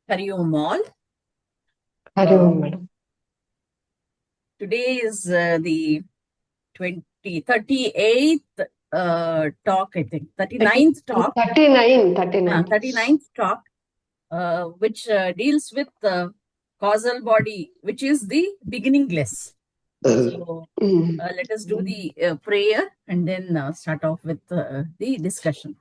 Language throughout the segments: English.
Hari Om all. Hari Om, madam. Today is the 38th talk, I think. 39th talk. 39. 39th talk, which deals with the causal body, which is the beginningless. So let us do the prayer and then start off with the discussion.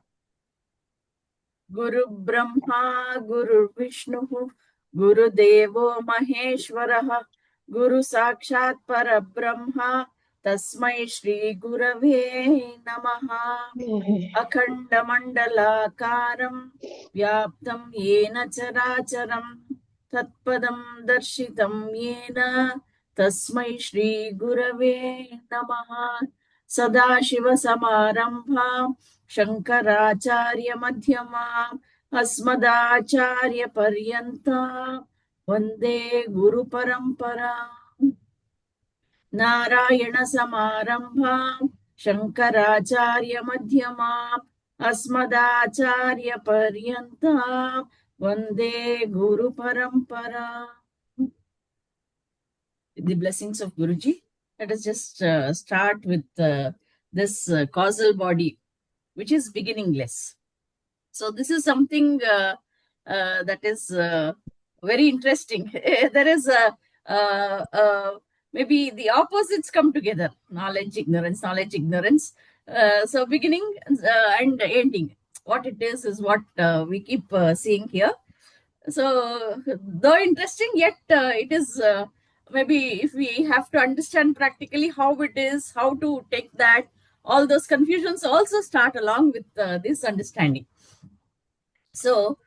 Guru Brahma, Guru Vishnu, Guru Devo Maheshwaraha, Guru Sakshat Parabrahma, Tasmai Shri Gurave Namaha. Akhandamandalakaram Vyaptam Yena Characharam Tatpadam Darshitam Yena Tasmai Shri Gurave Namaha. Sadashiva Samarambha Shankaracharya Madhyama Asmadacharya Paryanta Vande Guru Parampara. Narayan समारंभां Shankaracharya मध्यमां अस्मदाचार्य पर्यन्तां वंदे गुरु परंपरा. The blessings of Guruji. Let us just start with this causal body, which is beginningless. So this is something that is very interesting. There is maybe the opposites come together: knowledge, ignorance. So beginning and ending. What it is what we keep seeing here. So though interesting, yet it is maybe if we have to understand practically how it is, how to take that, all those confusions also start along with this understanding. So,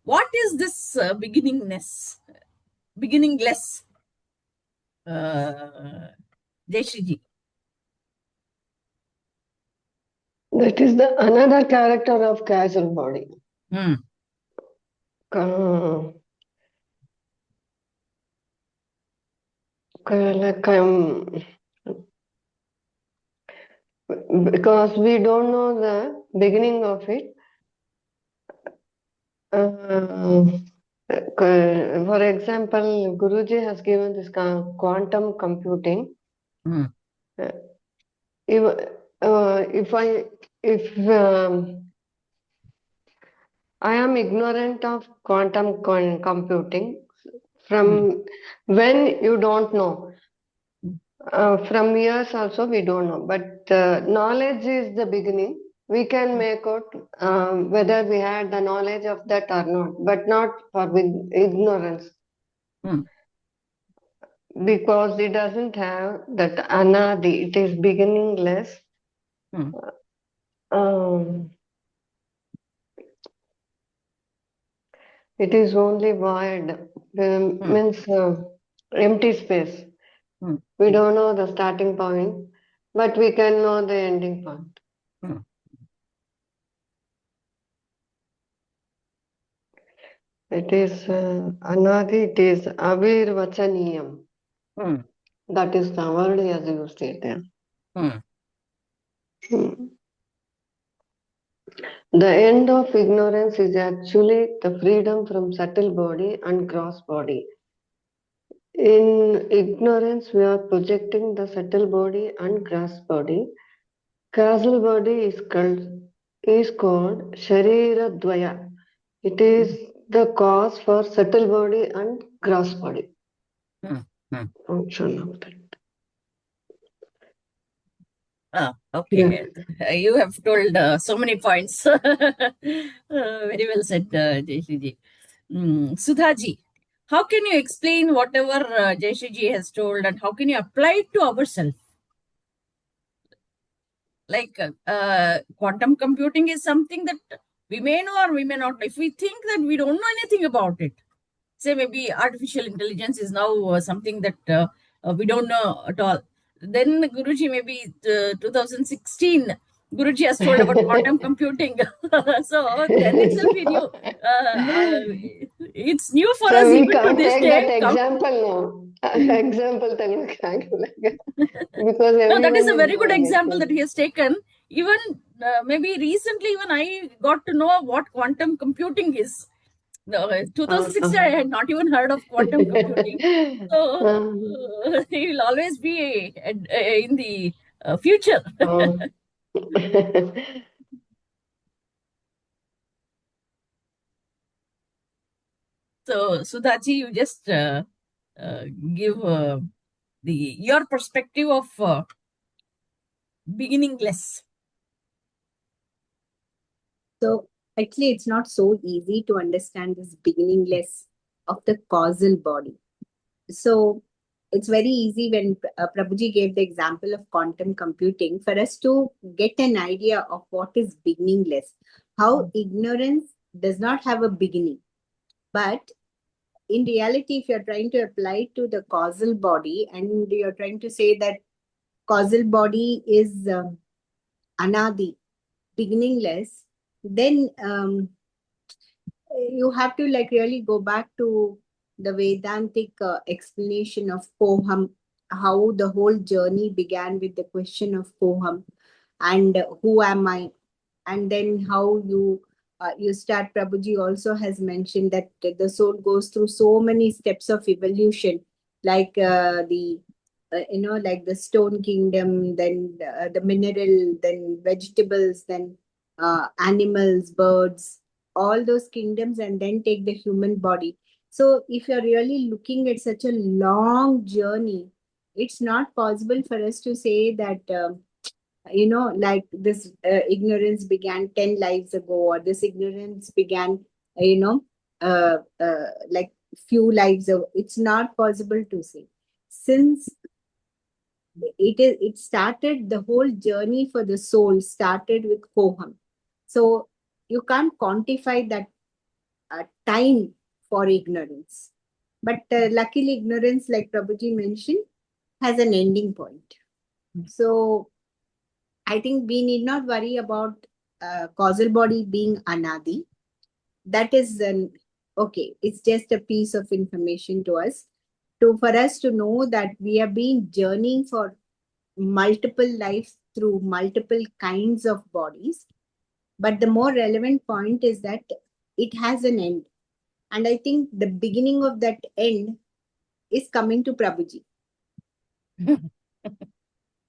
what is this beginningless? Jayshri. That is the another character of causal body. Because we don't know the beginning of it. For example, Guruji has given this quantum computing. If I am ignorant of quantum computing, from when you don't know, from years also we don't know, but knowledge is the beginning. We can make out whether we had the knowledge of that or not, but not for with ignorance. Because it doesn't have that anadi, it is beginningless. It is only void, means empty space. We don't know the starting point, but we can know the ending point. It is anadi, it is avirvachaniyam. That is the word he has used it there. The end of ignorance is actually the freedom from subtle body and gross body. In ignorance, we are projecting the subtle body and gross body. Causal body is called Sharira Dvaya. It is the cause for subtle body and gross body. Function of that. Okay. Yeah. You have told so many points. Very well said, Jayashriji. Sudhaji, how can you explain whatever Jayashriji has told and how can you apply it to ourselves? Like quantum computing is something that we may know or we may not. If we think that we don't know anything about it, say maybe artificial intelligence is now something that we don't know at all. Then Guruji, maybe 2016, Guruji has told about quantum computing. So then itself we knew. It's new for us We even to can't this take day. that example now. Example because No, that is everyone a is very good knowing example that it. he has taken. Even maybe recently, even I got to know what quantum computing is. No, 2016, I had not even heard of quantum computing. So he will always be in the future. So, Sudhaji, you just uh, give the your perspective of beginningless. So actually, it's not so easy to understand this beginningless of the causal body. So it's very easy when Prabhuji gave the example of quantum computing for us to get an idea of what is beginningless, how ignorance does not have a beginning. But in reality, if you're trying to apply to the causal body and you're trying to say that causal body is anadi, beginningless, then you have to like really go back to the Vedantic explanation of Koham, how the whole journey began with the question of Koham and who am I, and then how you start. Prabhuji also has mentioned that the soul goes through so many steps of evolution, like the like the stone kingdom, then the mineral, then vegetables, then animals, birds, all those kingdoms, and then take the human body. So if you're really looking at such a long journey, it's not possible for us to say that like this ignorance began 10 lives ago, or this ignorance began like few lives ago. It's not possible to say, since it started, the whole journey for the soul started with Koham. So you can't quantify that time for ignorance, but luckily ignorance, like Prabhuji mentioned, has an ending point. So I think we need not worry about causal body being anadi. That is okay. It's just a piece of information to us, for us to know that we have been journeying for multiple lives through multiple kinds of bodies. But the more relevant point is that it has an end, and I think the beginning of that end is coming to Prabhuji. The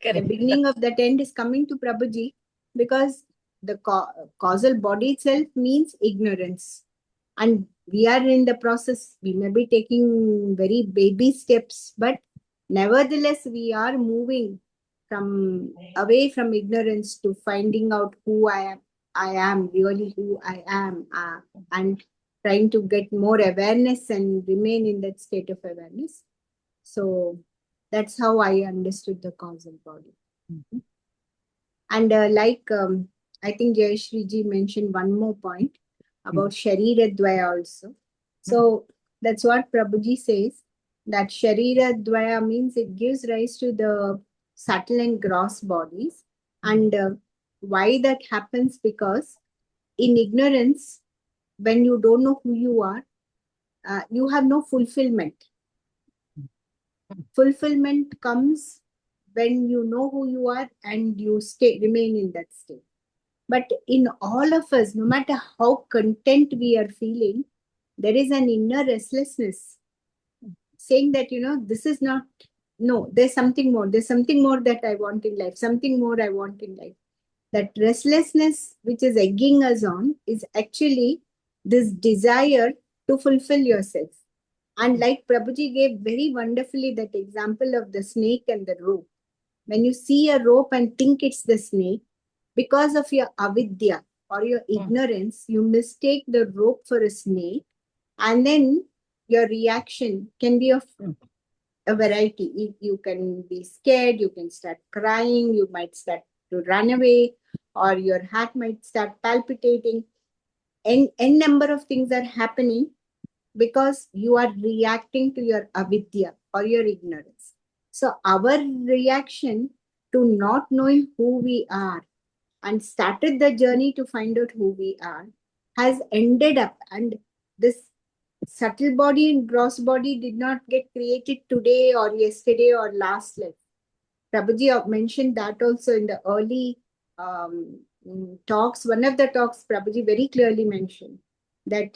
beginning of that end is coming to Prabhuji, because the causal body itself means ignorance. And we are in the process. We may be taking very baby steps, but nevertheless, we are moving from away from ignorance to finding out who I am. I am really who I am, and trying to get more awareness and remain in that state of awareness. So that's how I understood the causal body. Mm-hmm. And I think Jayashriji mentioned one more point about Sharira Dvaya also. So that's what Prabhuji says, that Sharira Dvaya means it gives rise to the subtle and gross bodies. And why that happens? Because in ignorance, when you don't know who you are, you have no fulfillment. Fulfillment comes when you know who you are and you remain in that state. But in all of us, no matter how content we are feeling, there is an inner restlessness saying that, this is not, no, there's something more. There's something more that I want in life, something more I want in life. That restlessness, which is egging us on, is actually this desire to fulfill yourself. And like Prabhuji gave very wonderfully that example of the snake and the rope. When you see a rope and think it's the snake, because of your avidya or your ignorance, you mistake the rope for a snake, and then your reaction can be of a variety. You can be scared, you can start crying, you might start to run away, or your heart might start palpitating. N number of things are happening because you are reacting to your avidya or your ignorance. So our reaction to not knowing who we are and started the journey to find out who we are has ended up, and this subtle body and gross body did not get created today or yesterday or last life. Prabhuji mentioned that also in the early talks. One of the talks Prabhuji very clearly mentioned that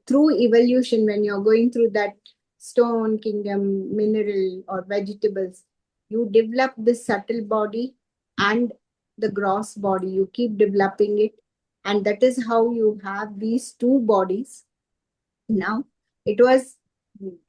through evolution, when you're going through that stone kingdom, mineral or vegetables, you develop this subtle body and the gross body. You keep developing it. And that is how you have these two bodies. Now, it was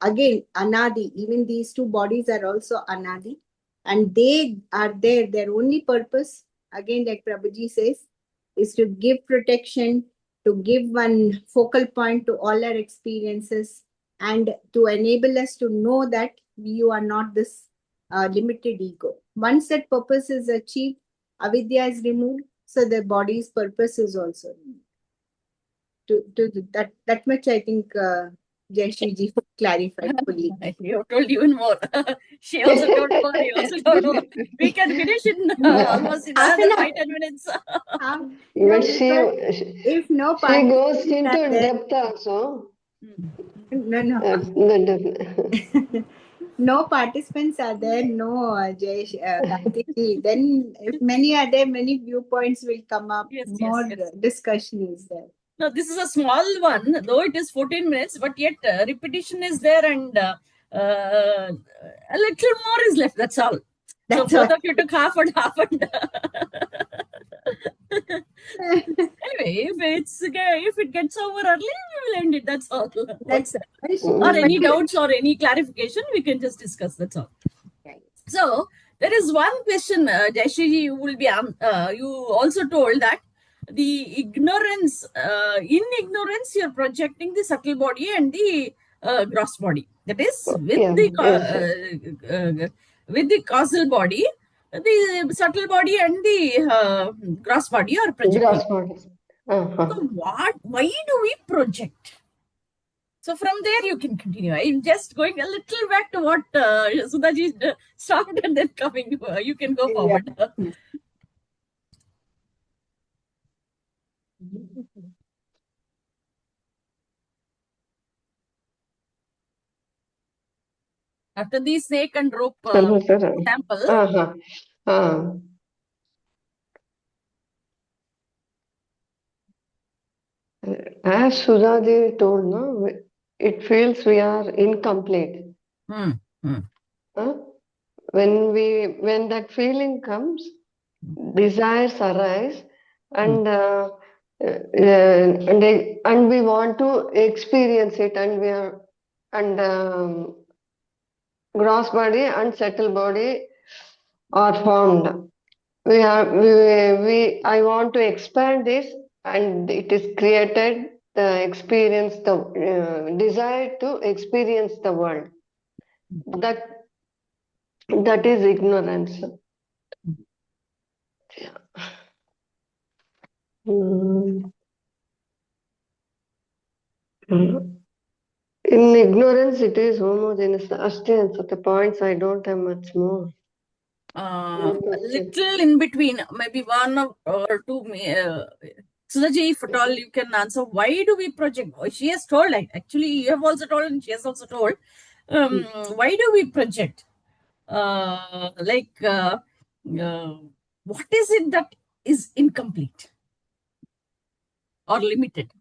again Anadi. Even these two bodies are also Anadi. And they are there. Their only purpose, again, like Prabhuji says, is to give protection, to give one focal point to all our experiences, and to enable us to know that you are not this limited ego. Once that purpose is achieved, avidya is removed, so the body's purpose is also removed. To that much, I think Jayashree clarified fully. You have told even more. She also told more. You also told more. We can finish in almost in Half another an hour. 5-10 minutes. No, But because if no she goes participants into are there, depth also. no, no participants are there, no Kartiki, then if many are there, many viewpoints will come up, Yes, more yes. discussion is there. No, this is a small one, though it is 14 minutes, but yet repetition is there and a little more is left. That's all. That's So both all. of you took half and half and. Anyway, if it gets over early, we will end it. That's all. That's Or any doubts or any clarification, we can just discuss. That's all. right. So there is one question, Jayashree, you will be. You also told that the ignorance, in ignorance, you're projecting the subtle body and the gross body. That is with the causal body, the subtle body and the gross body are projecting. Gross body. So why do we project? So from there you can continue. I'm just going a little back to what Sudhaji stopped and then coming. You can go forward. Yeah. After the snake and rope sample. As Sudhaji told, no, it feels we are incomplete. When that feeling comes, desires arise, and and we want to experience it, and gross body and subtle body are formed. I want to expand this, and it is created the experience, the desire to experience the world. That is ignorance. In ignorance, it is homogeneous. Ashti answer the points. I don't have much more. A little in between, maybe one or two. Sudhaji, if at all you can answer, why do we project? She has told, actually, you have also told, and she has also told, why do we project? What is it that is incomplete or limited?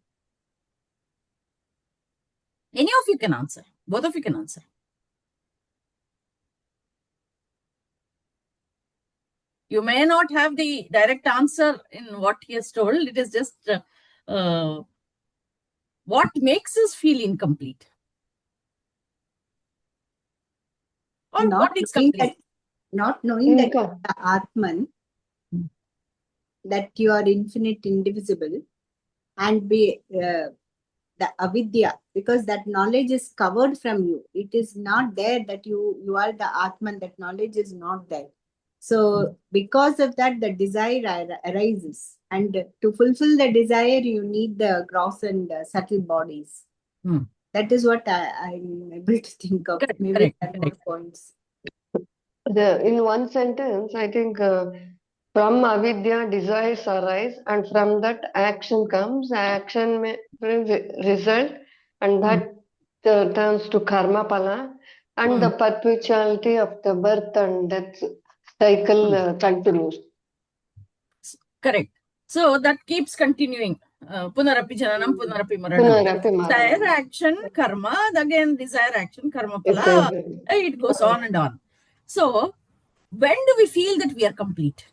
Any of you can answer. Both of you can answer. You may not have the direct answer in what he has told. It is just what makes us feel incomplete. Or what is complete? Not knowing that the Atman, that you are infinite, indivisible, and be the avidya, because that knowledge is covered from you. It is not there that you are the Atman. That knowledge is not there. So because of that, the desire arises, and to fulfill the desire, you need the gross and subtle bodies. That is what I'm able to think of. Correct, Maybe there are more points. In one sentence, I think from avidya, desires arise, and from that action comes. Action may result, and that turns to karma pala, and the perpetuality of the birth and death cycle continues. Correct. So that keeps continuing. Punarapi jananam, punarapi maranam. Punarapi Desire maranam. action, karma, again desire action, karma It's phala. It goes on and on. So, when do we feel that we are complete?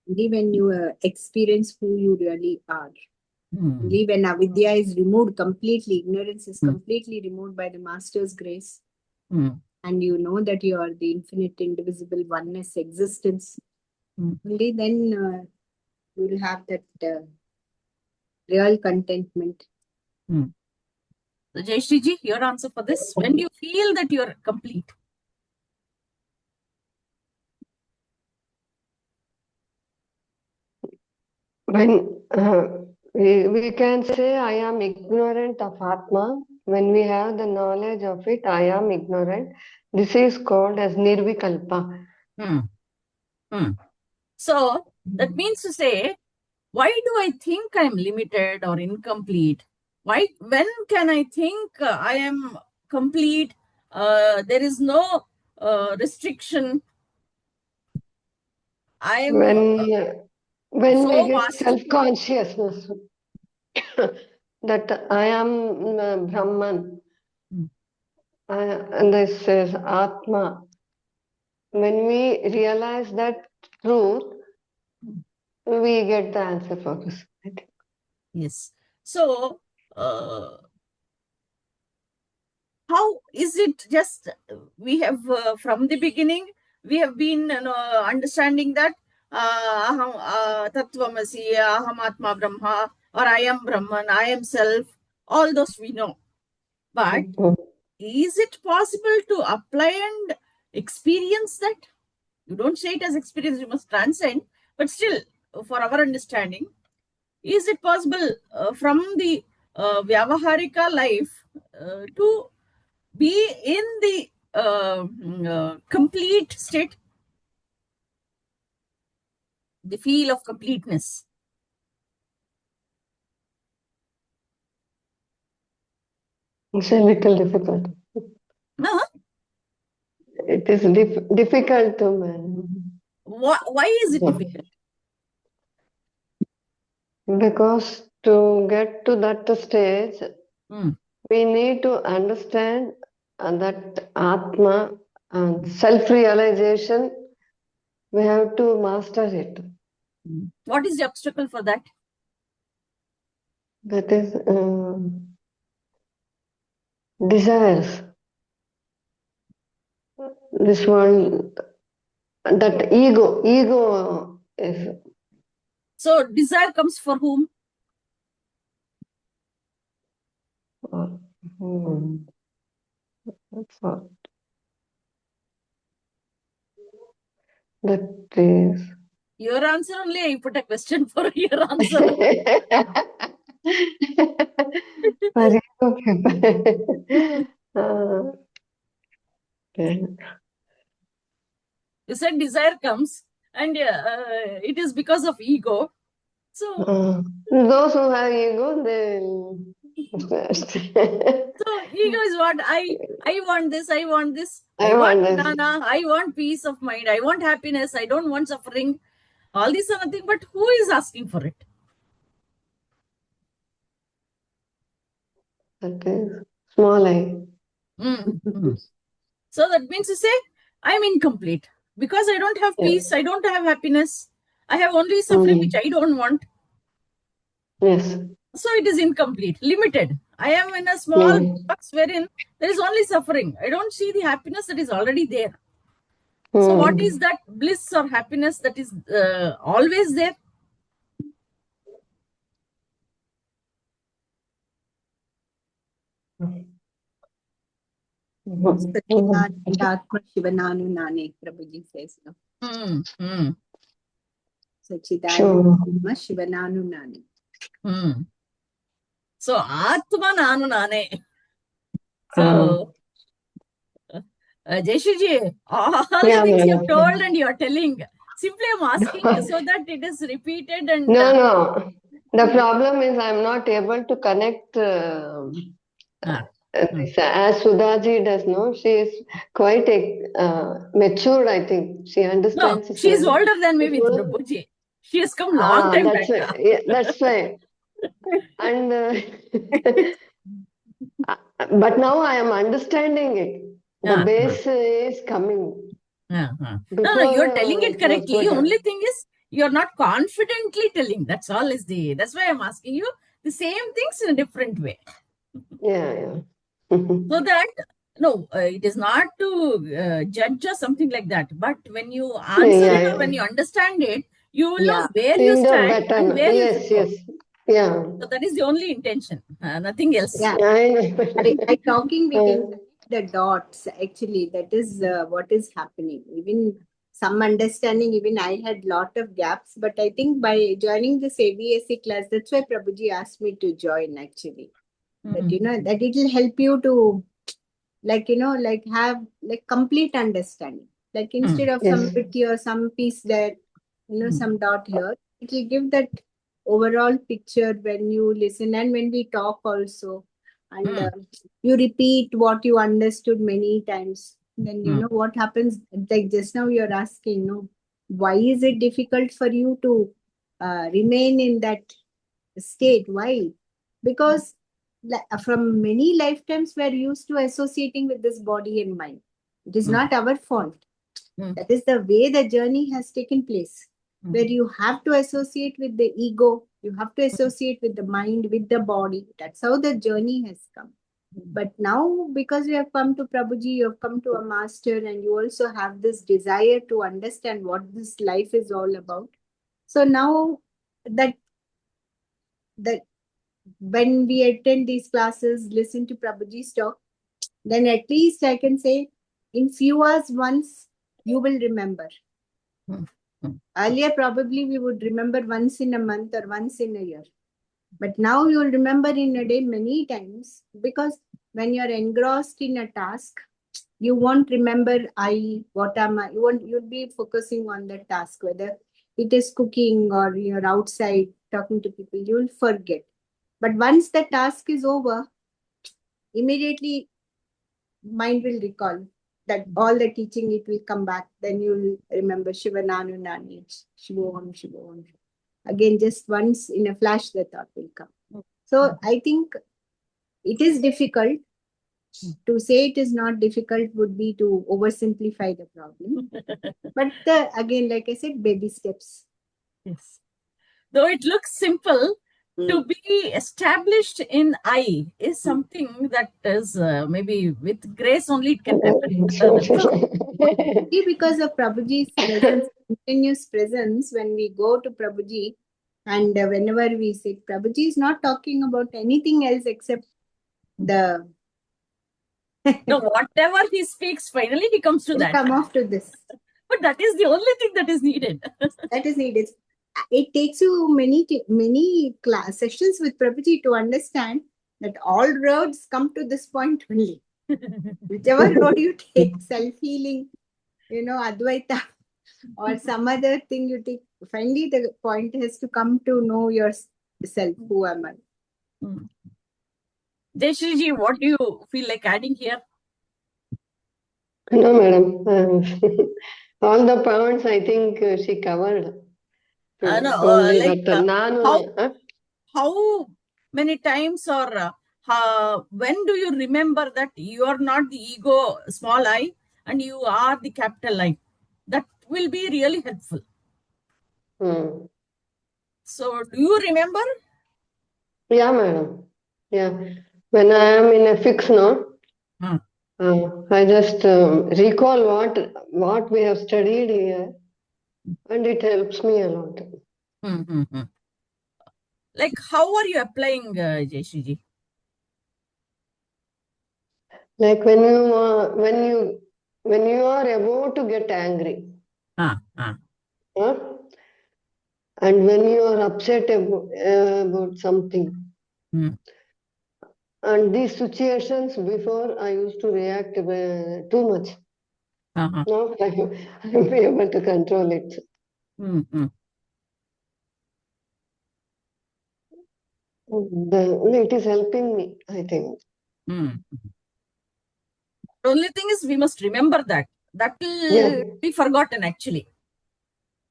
Only when you experience who you really are. Hmm. Only when avidya is removed completely, ignorance is completely removed by the Master's grace, and you know that you are the infinite, indivisible oneness existence, only then you will have that real contentment. So, Jayashree ji, your answer for this? When do you feel that you are complete? When we can say I am ignorant of Atma, when we have the knowledge of it, I am ignorant. This is called as nirvikalpa. So that means to say, why do I think I'm limited or incomplete? Why? When can I think I am complete? There is no restriction. I am When we so get vast. self-consciousness that I am Brahman, and this is Atma. When we realize that truth, we get the answer for this. I think. Yes. So, how is it just we have from the beginning we have been understanding that aham tattvamasi, aham atma brahma, or I am Brahman, I am self, all those we know. But is it possible to apply and experience that? You don't say it as experience, you must transcend, but still, for our understanding, is it possible from the Vyavaharika life to be in the complete state, the feel of completeness? It's a little difficult. It is difficult to man. Why is it difficult? Because to get to that stage, we need to understand that Atma and self-realization, we have to master it. What is the obstacle for that? That is desires. This one, that ego is. So desire comes for whom? That's all. That is. Your answer only. I put a question for your answer. Very okay. You said desire comes, and it is because of ego. So, those who have ego, they. So ego is what I want this, I want this, I I want want this. banana, I want peace of mind, I want happiness, I don't want suffering. All these are nothing, but who is asking for it? That is small I. So that means to say, I'm incomplete because I don't have peace, I don't have happiness, I have only suffering which I don't want. Yes. So it is incomplete, limited. I am in a small box wherein there is only suffering. I don't see the happiness that is already there. So what is that bliss or happiness that is always there? Satchidananda Shivananu-nane, Prabhuji says. Satchidananda Shivananu-nane. So Atma Nanu Nane. So Jayashree, all the things you have told and you are telling. Simply I'm asking so that it is repeated and. No. The problem is I'm not able to connect. As Sudhaji does know, she is quite matured, I think. She understands. No, she is older than me with Prabhuji. She has come long time back That's why. now. Yeah, that's why. And but now I am understanding it. The base is coming. No, Before you're telling it it was correctly. good. Only thing is, you're not confidently telling. That's all is that's why I'm asking you the same things in a different way. Yeah. So that, no, it is not to judge or something like that. But when you answer it or when you understand it, you will know Yeah. where you In the stand and better. where you should Yes, go. yes. Yeah. So that is the only intention, nothing else. Yeah. I By talking, we can know. connect the dots. Actually, that is what is happening. Even some understanding, even I had lot of gaps, but I think by joining this AVSC class, that's why Prabhuji asked me to join actually. That, that it will help you to, like have like complete understanding. Like instead of some Yes. bit here, some piece there, some dot here, it will give that overall picture when you listen and when we talk also. And you repeat what you understood many times. Then what happens. Like just now you're asking, why is it difficult for you to remain in that state? Why? Because from many lifetimes we're used to associating with this body and mind. It is not our fault. That is the way the journey has taken place, where you have to associate with the ego, you have to associate with the mind, with the body. That's how the journey has come. But now, because you have come to Prabhuji, you have come to a master, and you also have this desire to understand what this life is all about. So now that that when we attend these classes, listen to Prabhuji's talk, then at least I can say in few hours once you will remember. Earlier, probably we would remember once in a month or once in a year. But now you will remember in a day many times, because when you're engrossed in a task, you won't remember what am I. You'll be focusing on the task, whether it is cooking or you're outside talking to people, you'll forget. But once the task is over, immediately mind will recall that all the teaching, it will come back. Then you'll remember shravana-manana-nidhidhyasana, Shivoham. Again, just once in a flash, the thought will come. So I think it is difficult. To say it is not difficult would be to oversimplify the problem. But again, like I said, baby steps. Yes. Though it looks simple, to be established in I is something that is maybe with grace only it can happen. Because of Prabhuji's presence, continuous presence, when we go to Prabhuji, and whenever we sit, Prabhuji is not talking about anything else except the. No, whatever he speaks, finally he comes to He'll that. come off to this. But that is the only thing that is needed. That is needed. It takes you many class sessions with Prabhuji to understand that all roads come to this point only. Whichever road you take, self-healing, Advaita, or some other thing you take, finally the point has to come to know yourself. Who am I? Jayshriji, what do you feel like adding here? No, madam. All the points I think she covered. Only that how many times or when do you remember that you are not the ego, small I, and you are the capital I? That will be really helpful. So, do you remember? Yeah, madam. Yeah. When I am in a fix, no? I just recall what we have studied here, and it helps me a lot. Like, how are you applying, Jayshriji? Like when you are about to get angry, huh? And when you are upset about something, and these situations before I used to react too much. Now I'm able to control it. It is helping me, I think. The only thing is we must remember that. That will be forgotten actually.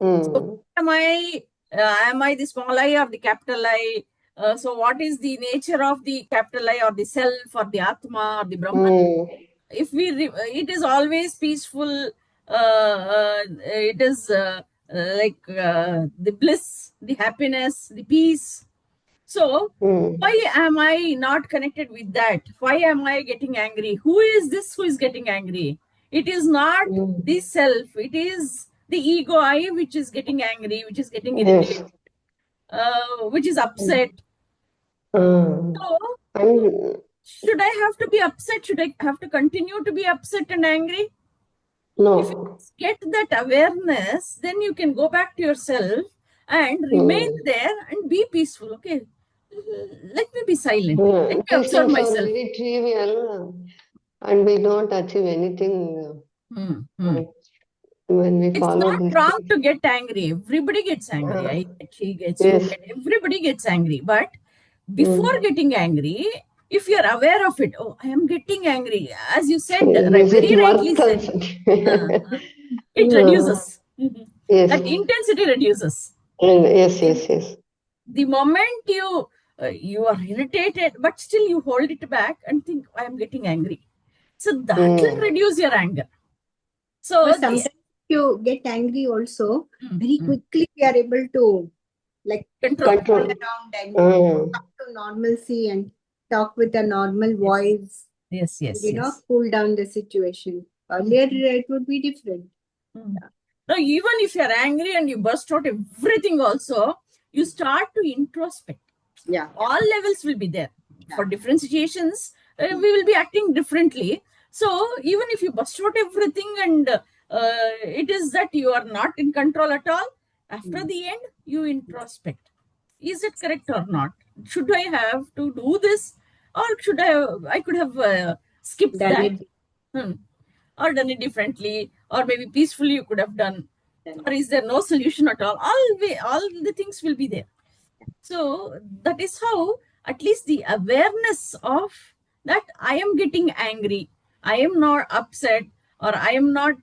So, am I Am I the small I or the capital I? So what is the nature of the capital I or the self or the Atma or the Brahman? If it is always peaceful, it is like the bliss, the happiness, the peace. So why am I not connected with that? Why am I getting angry? Who is this who is getting angry? It is not the self, it is the ego I which is getting angry, which is getting irritated, Yes. which is upset. So And should I have to be upset? Should I have to continue to be upset and angry? If you no. get that awareness, then you can go back to yourself and remain there and be peaceful. Okay, let me be silent. Let me These observe things are myself. very trivial and we don't achieve anything like when we It's follow not these wrong things. to get angry. Everybody gets angry. I get, she gets, you Yes. get, everybody gets angry. But before Mm. getting angry, if you're aware of it, oh, I am getting angry. As you said, Is it very rightly worth said, uh, consulting? uh, it reduces. Yes. That intensity reduces. Yes, yes, yes. The moment you are irritated, but still you hold it back and think, I am getting angry. So that will Mm. reduce your anger. So But sometimes you get angry also, very mm, quickly we are able to like control. all Control. around and Mm. come to normalcy and talk with a normal Yes, voice, yes, yes, yes. cool down the situation. Earlier it would be different. Mm. Now, even if you're angry and you burst out everything, also, you start to introspect. Yeah. All levels will be there. Yeah. For different situations, we will be acting differently. So, even if you burst out everything and it is that you are not in control at all, after the end, you introspect. Is it correct or not? Should I have to do this? Or I could have skipped Done that? it. Hmm. Or done it differently, or maybe peacefully you could have done, Done or it. is there no solution at all? All the things will be there. So that is how at least the awareness of that I am getting angry, I am not upset, or I am not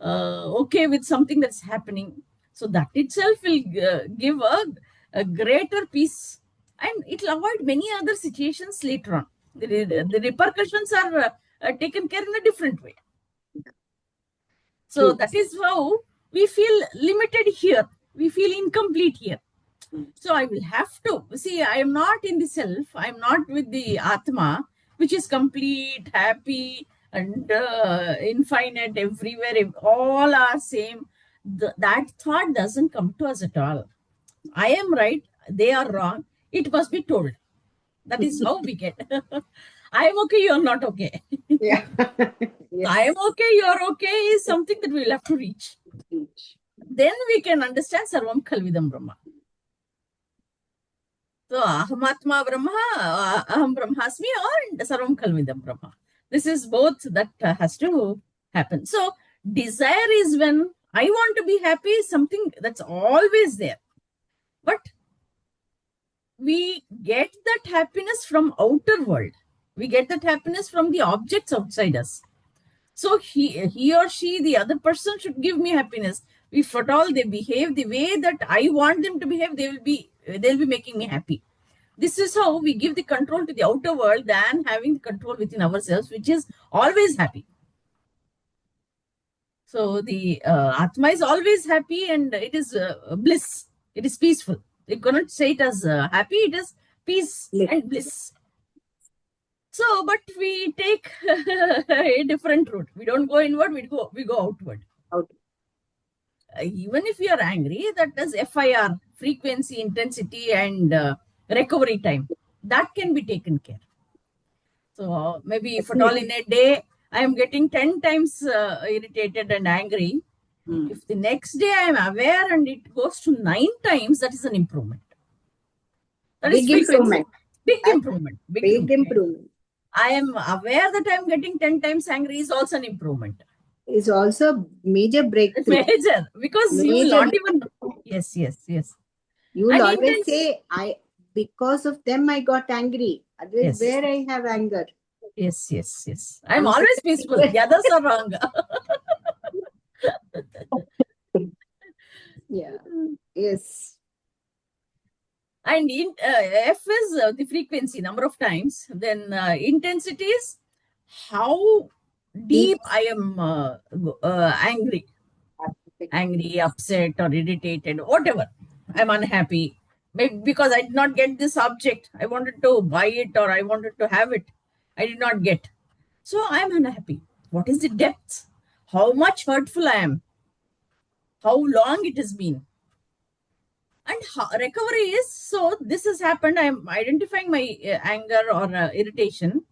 okay with something that's happening. So that itself will give a greater peace, and it will avoid many other situations later on. The repercussions are taken care in a different way. So True. that is how we feel limited here. We feel incomplete here. So I will have to see, I am not in the self, I am not with the Atma, which is complete, happy, and infinite everywhere. All are same. That thought doesn't come to us at all. I am right, they are wrong. It must be told. That is how we get. I am okay, you are not okay. Yeah. Yes. I am okay, you are okay is something that we will have to reach. Then we can understand Sarvam Khalvidam Brahma. So Ahamatma Brahma, Aham Brahmasmi, or Sarvam Khalvidam Brahma. This is both that has to happen. So desire is when I want to be happy, something that's always there. But we get that happiness from outer world. We get that happiness from the objects outside us. So he or she, the other person, should give me happiness. If at all they behave the way that I want them to behave, they'll be making me happy. This is how we give the control to the outer world than having the control within ourselves, which is always happy. So the Atma is always happy, and it is bliss. It is peaceful. You cannot say it as happy. It is peace and bliss. So, but we take a different route. We don't go inward. We go outward. Even if we are angry, that is FIR, frequency, intensity, and recovery time. That can be taken care. So maybe if at all in a day I am getting 10 times irritated and angry, if the next day I am aware and it goes to 9 times, that is an improvement. That is Big frequency. improvement. Big That's improvement. big improvement. I am aware that I am getting 10 times angry is also an improvement. Is also major breakthrough. Major, because you will not even. Yes. You will And always say, because of them I got angry. Otherwise, Yes. where I have anger. Yes. I am always peaceful. The others are wrong. Yeah. Yes. And F is the frequency, number of times. Then intensity is how deep I am angry, upset, or irritated, whatever. I'm unhappy. Maybe because I did not get this object. I wanted to buy it or I wanted to have it. I did not get. So I'm unhappy. What is the depth? How much hurtful I am? How long it has been? And recovery is, so this has happened. I'm identifying my anger or irritation.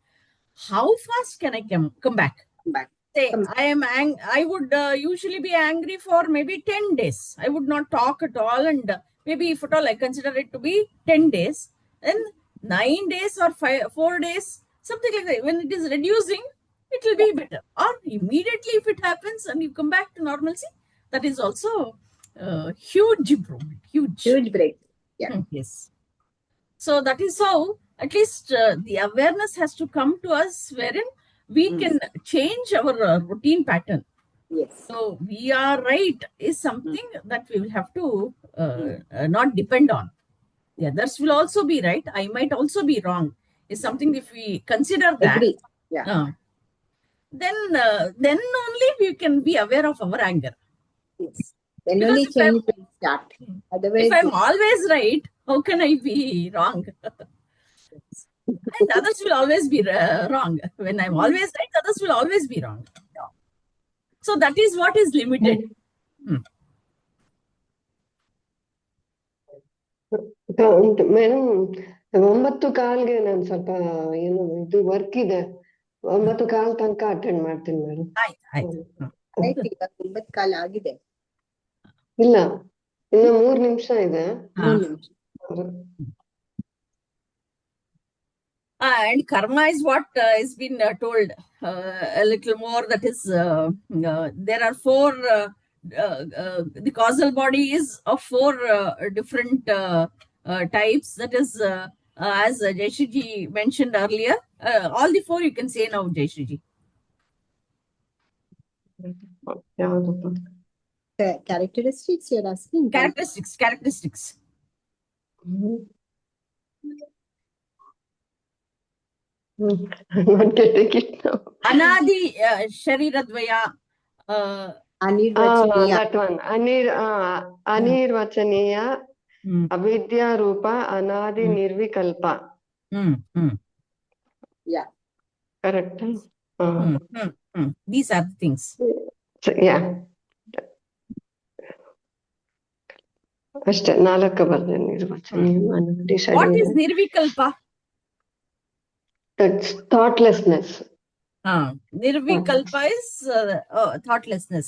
How fast can I come back? Back. Say I would usually be angry for maybe 10 days. I would not talk at all, and maybe if at all I consider it to be 10 days, then 9 days or 4 days, something like that. When it is reducing, it will be better. Or immediately if it happens and you come back to normalcy, that is also huge improvement. Huge break. Yeah. Yes. So that is how at least the awareness has to come to us, wherein we can change our routine pattern. Yes. So we are right is something that we will have to not depend on. The others will also be right. I might also be wrong. Is something if we consider that. Agree. Yeah. Then only we can be aware of our anger. Yes. Then Because only if change will start. Otherwise, if I'm always right, how can I be wrong? And others will always be wrong. When I'm always right, others will always be wrong. So that is what is limited. Madam 9:15ಗೆ ನಾನು ಸ್ವಲ್ಪ ಏನು ಇದು work ಇದೆ, 9:15 ತನಕ attend ಮಾಡ್ತೀನಿ madam. ಆಯ್ತು. ಆಯ್ತು, ಇವಾಗ 9:15 ಆಗಿದೆ. ಇಲ್ಲ, ಇನ್ನು 3 ನಿಮಿಷ ಇದೆ. 3 ನಿಮಿಷ. And karma is what has been told a little more. That is, there are 4. The causal body is of 4 different types. That is, as Jayshriji mentioned earlier, all the 4 you can say now, Jayshriji. Characteristics you're asking? Characteristics. I'm not getting it now. Anadi Shariradvaya. Anirvachaniya. That one. Anirvachaniya, avidya rupa, anadi nirvikalpa. Yeah. Correct. These are the things. So, yeah. ಅಷ್ಟೇ 4 ಬರ್ದೆ ನಿರ್ವಚನೀಯ, ಅನಾದಿ ಶರೀರ. What is nirvikalpa? That's thoughtlessness. Nirvikalpa is thoughtlessness.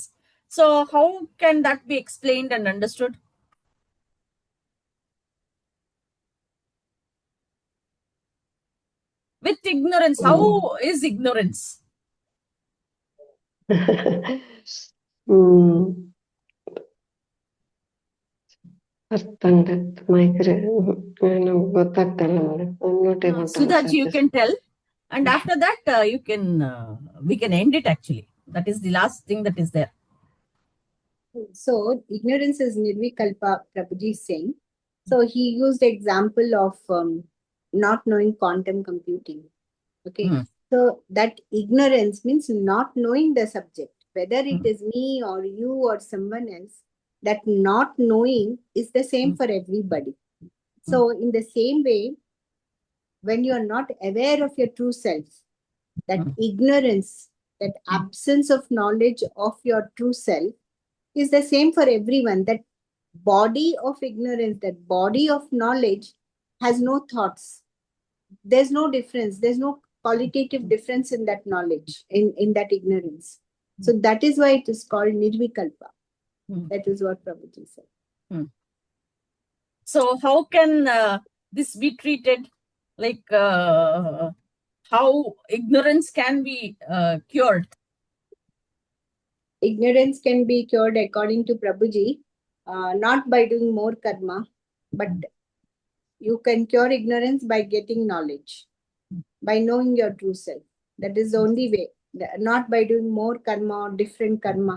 So how can that be explained and understood? With ignorance. How is ignorance? ಗೊತ್ತಾಗ್ತಲ್ಲ madam. Sudhaji, you can tell. And after that, we can end it actually. That is the last thing that is there. So ignorance is nirvikalpa, Prabhuji is saying. So he used the example of not knowing quantum computing. Okay. So that ignorance means not knowing the subject, whether it is me or you or someone else. That not knowing is the same for everybody. So in the same way, when you are not aware of your true self, that ignorance, that absence of knowledge of your true self is the same for everyone. That body of ignorance, that body of knowledge has no thoughts. There's no difference. There's no qualitative difference in that knowledge, in that ignorance. So that is why it is called nirvikalpa. That is what Prabhuji said. So how can this be treated? Like how ignorance can be cured? Ignorance can be cured according to Prabhuji, not by doing more karma, but you can cure ignorance by getting knowledge, by knowing your true self. That is the only way. Not by doing more karma or different karma.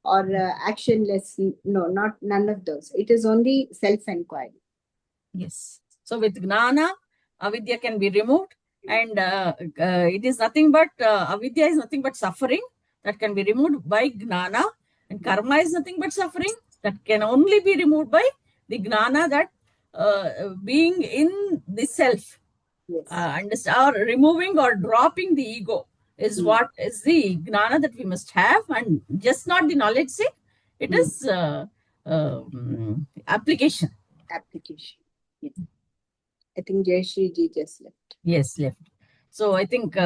or actionless. No, none of those. It is only self-inquiry. Yes. So with gnana, avidya can be removed, and it is nothing but avidya is nothing but suffering that can be removed by gnana, and karma is nothing but suffering that can only be removed by the gnana, that being in the self, Yes. or removing or dropping the ego is what is the gnana that we must have, and just not the knowledge sake. It is application. Application. Yes. I think Jayashree ji just left. Yes, left. So I think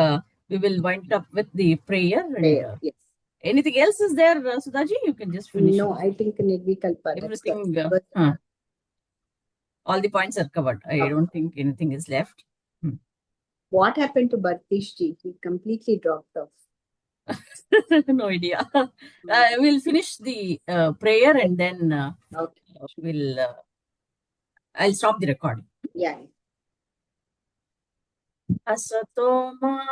we will wind up with the prayer. And Prayer. Yes. anything else is there, Sudhaji? You can just finish. No, I think Nirvikalpa. Everything, all the points are covered. I don't think anything is left. What happened to Bhartish ji? He completely dropped off. No idea. We'll finish the prayer, and then I'll stop the recording. Yeah. Asato ma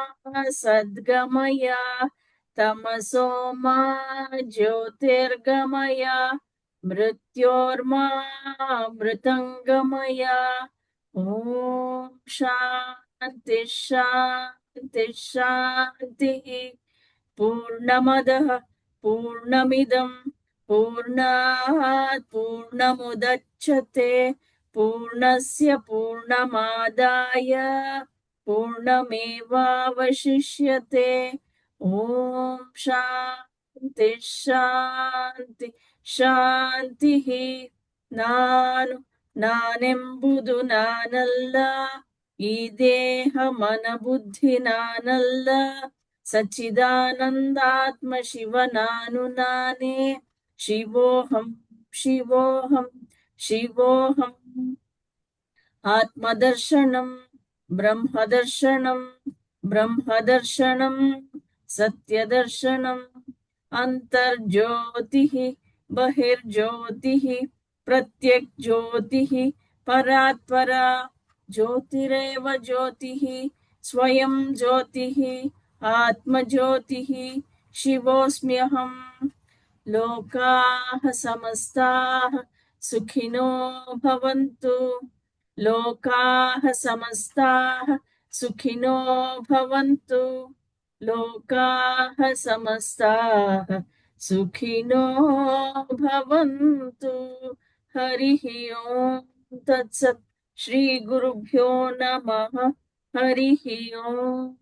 sadgamaya, tamaso ma jyotirgamaya, mrityorma mritangamaya. Om Shanti Shanti Shanti. Purnamadah Purnamidam Purnat Purnamudachyate Purnasya Purnamadaya Purnamevavashishyate. Om Shanti Shanti Shanti. Nanembudu nanalla, ee dehamana buddhi nanalla, Sachidanandatma Shiva Nanu Nane. Shivoham, Shivoham, Shivoham. Atmadarshanam, Brahmadarshanam, Brahmadarshanam, Satyadarshanam, Antarjyotihi, Bahirjyotihi, Pratyak Jyotihi, Paratpara, Jyotireva Jyotihi, Swayam Jyotihi, Atma Jyotihi, Shivosmyaham. Lokaah samastah sukhino bhavantu. Lokaah samastah sukhino bhavantu. Lokaah samastah sukhino bhavantu. Harihi Om Tat Sat. Shri Gurubhyo Namaha. Harihi Om.